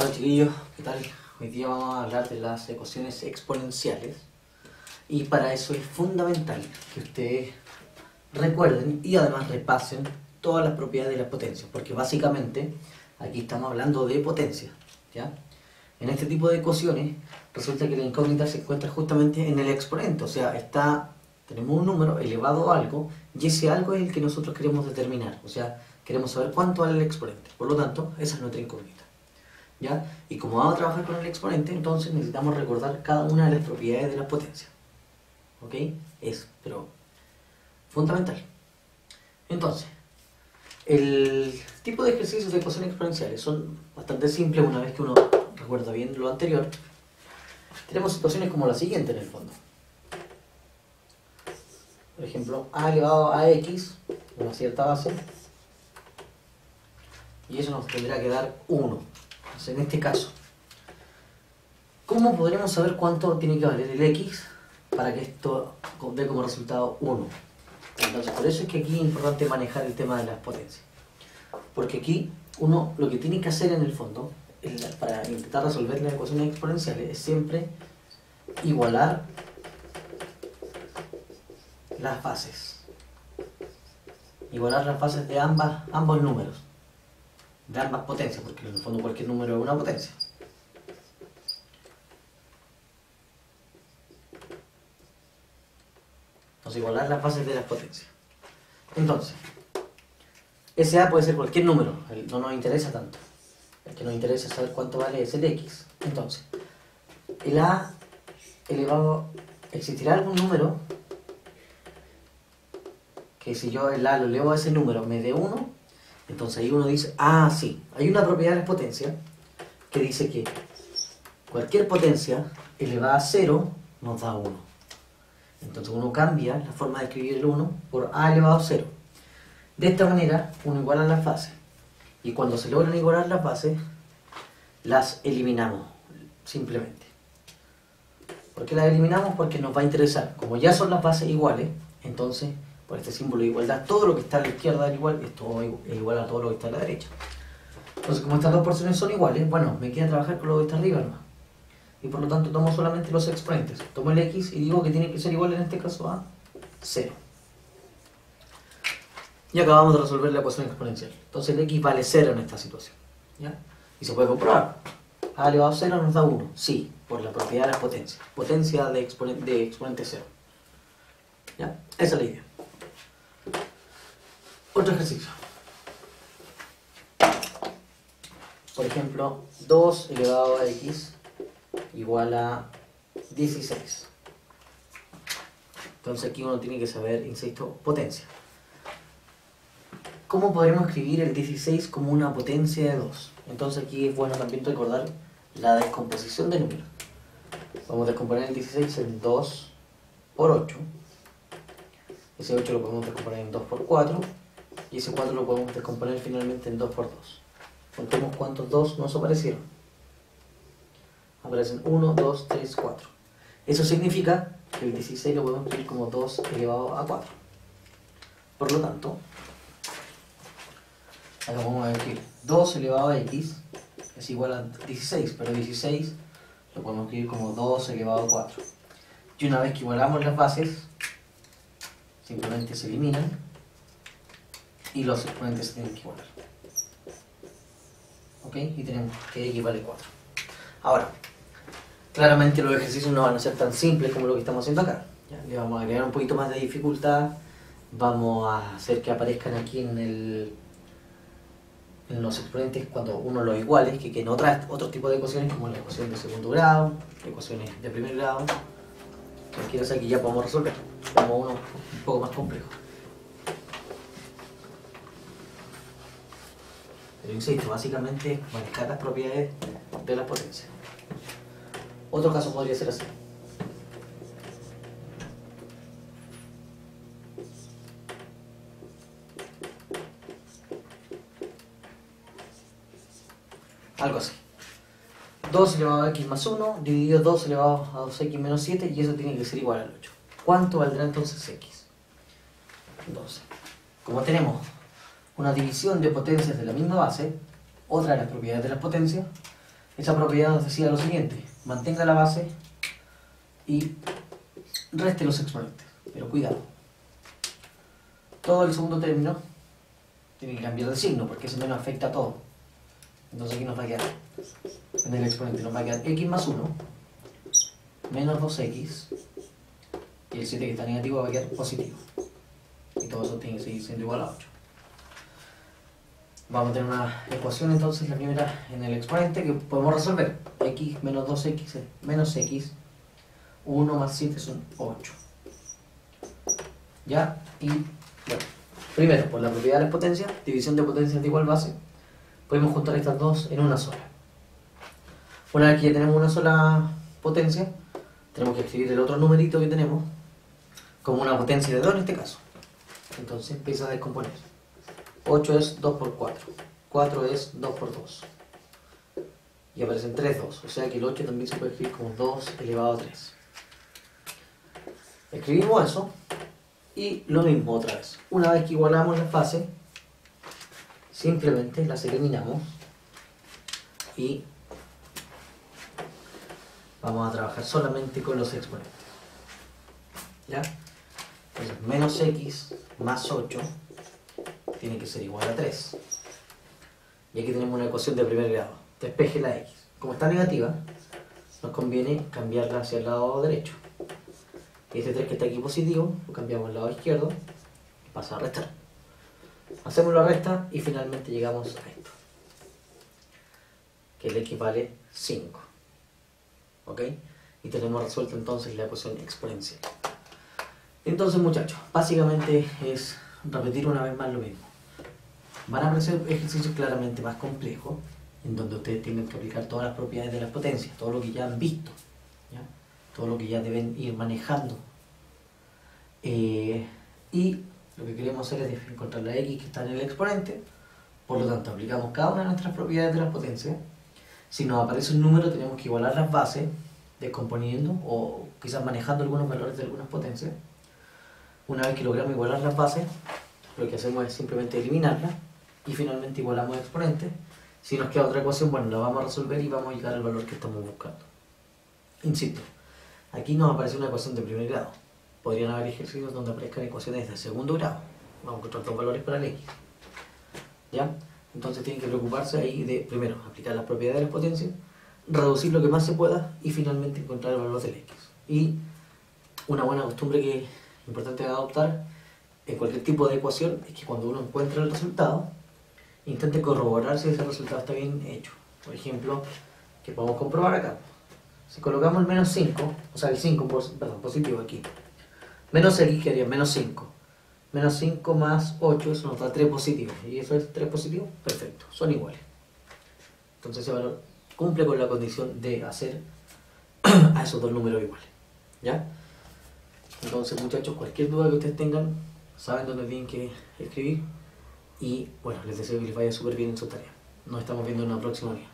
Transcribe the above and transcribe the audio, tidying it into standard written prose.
Hola chiquillos, ¿qué tal? Hoy día vamos a hablar de las ecuaciones exponenciales y para eso es fundamental que ustedes recuerden y además repasen todas las propiedades de las potencias, porque básicamente aquí estamos hablando de potencia, ¿ya? En este tipo de ecuaciones resulta que la incógnita se encuentra justamente en el exponente, o sea, tenemos un número elevado a algo y ese algo es el que nosotros queremos determinar, o sea, queremos saber cuánto vale el exponente, por lo tanto, esa es nuestra incógnita. ¿Ya? Y como vamos a trabajar con el exponente, entonces necesitamos recordar cada una de las propiedades de la potencia. ¿Ok? Pero fundamental. Entonces, el tipo de ejercicios de ecuaciones exponenciales son bastante simples una vez que uno recuerda bien lo anterior. Tenemos situaciones como la siguiente en el fondo. Por ejemplo, a elevado a x, una cierta base, y eso nos tendrá que dar 1. Entonces, en este caso, ¿cómo podremos saber cuánto tiene que valer el x para que esto dé como resultado 1? Entonces, por eso es que aquí es importante manejar el tema de las potencias. Porque aquí uno lo que tiene que hacer en el fondo, para intentar resolver las ecuaciones exponenciales, es siempre igualar las bases. Igualar las bases de ambos números, de ambas potencias, porque en el fondo cualquier número es una potencia. Entonces, igualar las bases de las potencias. Entonces, ese a puede ser cualquier número, no nos interesa tanto. El que nos interesa saber cuánto vale es el x. Entonces, el a elevado, ¿existirá algún número que si yo el a lo elevo a ese número me dé 1? Entonces ahí uno dice, sí, hay una propiedad de las potencias que dice que cualquier potencia elevada a 0 nos da 1. Entonces uno cambia la forma de escribir el 1 por a elevado a 0. De esta manera uno iguala las bases. Y cuando se logran igualar las bases, las eliminamos simplemente. ¿Por qué las eliminamos? Porque nos va a interesar. Como ya son las bases iguales, entonces por este símbolo de igualdad, todo lo que está a la izquierda es igual, esto es igual a todo lo que está a la derecha. Entonces, como estas dos porciones son iguales, bueno, me queda trabajar con lo que está arriba nomás. Y por lo tanto tomo solamente los exponentes. Tomo el x y digo que tiene que ser igual en este caso a 0. Y acabamos de resolver la ecuación exponencial. Entonces el x vale 0 en esta situación, ¿ya? Y se puede comprobar. A elevado a 0 nos da 1. Sí, por la propiedad de las potencias. Potencia de exponente 0. ¿Ya? Esa es la idea. Otro ejercicio. Por ejemplo, 2 elevado a x igual a 16. Entonces aquí uno tiene que saber, insisto, potencia. ¿Cómo podremos escribir el 16 como una potencia de 2? Entonces aquí es bueno también recordar la descomposición de números. Vamos a descomponer el 16 en 2 por 8. Ese 8 lo podemos descomponer en 2 por 4. Y ese 4 lo podemos descomponer finalmente en 2 por 2. Contemos cuántos 2 nos aparecieron. Aparecen 1, 2, 3, 4. Eso significa que el 16 lo podemos escribir como 2 elevado a 4. Por lo tanto, acá vamos a escribir 2 elevado a x es igual a 16, pero 16 lo podemos escribir como 2 elevado a 4. Y una vez que igualamos las bases, simplemente se eliminan y los exponentes se tienen que igualar. ¿Ok? Y tenemos que x vale 4. Ahora, claramente los ejercicios no van a ser tan simples como lo que estamos haciendo acá. ¿Ya? Le vamos a agregar un poquito más de dificultad. Vamos a hacer que aparezcan aquí en los exponentes cuando uno los iguale, que en otro tipo de ecuaciones como la ecuación de segundo grado, ecuaciones de primer grado. Cualquiera sea que ya podamos resolver. Como uno un poco más complejo. Pero insisto, básicamente manejar las propiedades de la potencia. Otro caso podría ser así. Algo así. 2 elevado a x más 1 dividido 2 elevado a 2x menos 7 y eso tiene que ser igual al 8. ¿Cuánto valdrá entonces x? Entonces, como tenemos una división de potencias de la misma base, otra de las propiedades de las potencias, Esa propiedad nos decía lo siguiente: mantenga la base y reste los exponentes. Pero cuidado, todo el segundo término tiene que cambiar de signo porque ese menos afecta a todo. Entonces aquí nos va a quedar, en el exponente nos va a quedar x más 1 menos 2x, y el 7 que está negativo va a quedar positivo. Y todo eso tiene que seguir siendo igual a 8. Vamos a tener una ecuación entonces, la primera en el exponente, que podemos resolver. X menos 2x es menos x, 1 más 7 son 8. ¿Ya? Y bueno, primero, por la propiedad de las potencias, división de potencias de igual base, podemos juntar estas dos en una sola. Una vez que ya tenemos una sola potencia, tenemos que escribir el otro numerito que tenemos como una potencia de 2 en este caso. Entonces empieza a descomponer. 8 es 2 por 4, 4 es 2 por 2, y aparecen 3 2, o sea que el 8 también se puede escribir como 2 elevado a 3. Escribimos eso, y lo mismo otra vez. Una vez que igualamos las bases, simplemente las eliminamos, y vamos a trabajar solamente con los exponentes. ¿Ya? Entonces, menos x más 8 tiene que ser igual a 3. Y aquí tenemos una ecuación de primer grado. Despeje la x. Como está negativa, nos conviene cambiarla hacia el lado derecho. Y este 3 que está aquí positivo, lo cambiamos al lado izquierdo y pasa a restar. Hacemos la resta y finalmente llegamos a esto, que le equivale 5. ¿Ok? Y tenemos resuelta entonces la ecuación exponencial. Entonces, muchachos, básicamente es repetir una vez más lo mismo. Van a aparecer ejercicios claramente más complejos, en donde ustedes tienen que aplicar todas las propiedades de las potencias, todo lo que ya han visto, ¿ya? Todo lo que ya deben ir manejando. Y lo que queremos hacer es encontrar la x que está en el exponente. Por lo tanto, aplicamos cada una de nuestras propiedades de las potencias. Si nos aparece un número, tenemos que igualar las bases, descomponiendo o quizás manejando algunos valores de algunas potencias. Una vez que logramos igualar las bases, lo que hacemos es simplemente eliminarlas y finalmente igualamos exponentes. Si nos queda otra ecuación, bueno, la vamos a resolver y vamos a llegar al valor que estamos buscando. Insisto, aquí nos aparece una ecuación de primer grado. Podrían haber ejercicios donde aparezcan ecuaciones de segundo grado. Vamos a encontrar dos valores para el x. ¿Ya? Entonces tienen que preocuparse ahí de, primero, aplicar las propiedades de las potencias, reducir lo que más se pueda y finalmente encontrar el valor del x. Y una buena costumbre que es importante adoptar en cualquier tipo de ecuación es que cuando uno encuentra el resultado, intente corroborar si ese resultado está bien hecho. Por ejemplo, que podemos comprobar acá. Si colocamos el menos 5, o sea el 5, perdón, positivo aquí, menos x quedaría menos 5. Menos 5 más 8, eso nos da 3 positivos. ¿Y eso es 3 positivos? Perfecto, son iguales. Entonces ese valor cumple con la condición de hacer a esos dos números iguales. ¿Ya? Entonces, muchachos, cualquier duda que ustedes tengan, saben dónde tienen que escribir. Y bueno, les deseo que les vaya súper bien en su tarea. Nos estamos viendo en una próxima día.